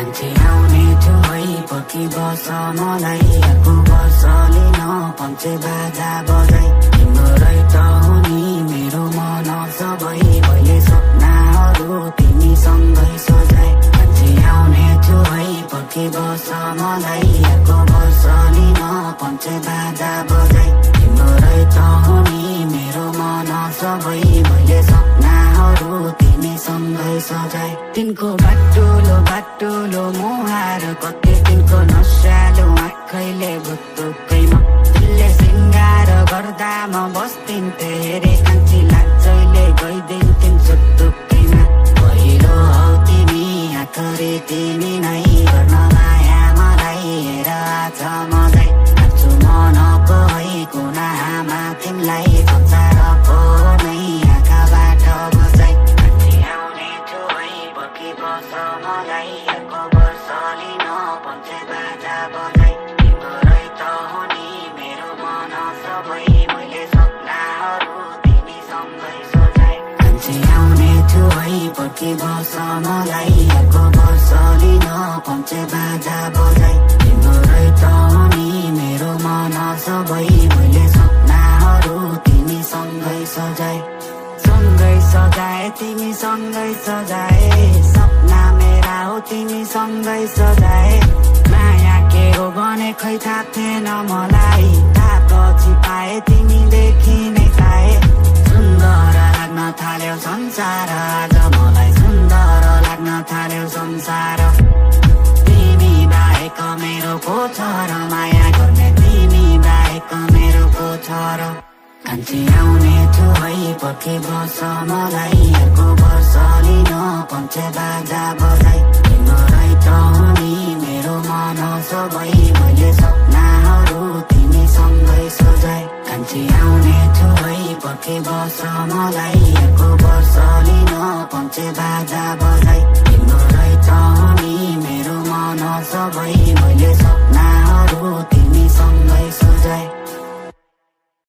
कान्छी आउने छु है पर्खी बस मलाई अर्को वर्ष लिन पञ्चे बाजा बजाई तिम्रो रहेछ हो नि मेरो मन सबै मैले सपनाहरू तिमीसँगै सजाए कान्छी आउने छु है पर्खी बस मलाई अर्को वर्ष लिन पञ्चे बाजा बजाई तिम्रो रहेछ हो नि मेरो मन सबै मैले सपनाहरू तिमीसँगै सजाए तिनको बाटुलो मुहार कति तिनको नसालु आँखैले भुत्तुकैमा तिनले सिंगार गर्दा म बस्तिन्थे हेरे कान्छी लाग्छैले गइदिन्थिन् सुत्तुकैमा पहिलो हौ तिमी आखरी तिमी नै गर्न माया मलाई हेर आज मजै नाच्छु मनको है कुनामा तिमीलाई संसारको नै आँखाबाट बसाई कान्छी आउने छु है पर्खी बस मलाई अर्को वर्ष लिन पञ्चे बाजा बजाई तिम्रो रहेछ हो नि मेरो मन सबै मैले सपनाहरू तिमीसँगै सजाए कान्छी आउने छु है पर्खी बस मलाई अर्को वर्ष लिन पञ्चे बाजा बजाई तिम्रो रहेछ हो नि मेरो मन सबै मैले सपनाहरू तिमीसँगै सजाए तिमीसँगै सजाए सपना मेरा हो तिमीसँगै सजाए माया के हो भने खै थाहा थिएन मलाई थाहा पाए तिमीदेखि नै पाए सुन्दर लाग्न थाल्यो संसार आज मलाई सुन्दर लाग्न थाल्यो संसार तिमी बाहेक मेरो को छ र माया गर्ने तिमी बाहेक मेरो को छ र कान्छी आउने छु है पर्खी बस मलाई अर्को वर्ष लिन पञ्चे बाजा बजाई तिम्रो रहेछ हो नि मेरो मन सबै मैले सपनाहरू तिमीसँगै सजाए कान्छी आउने छु है पर्खी बस मलाई अर्को वर्ष लिन पञ्चे बाजा बजाई तिम्रो रहेछ हो नि मेरो मन सबै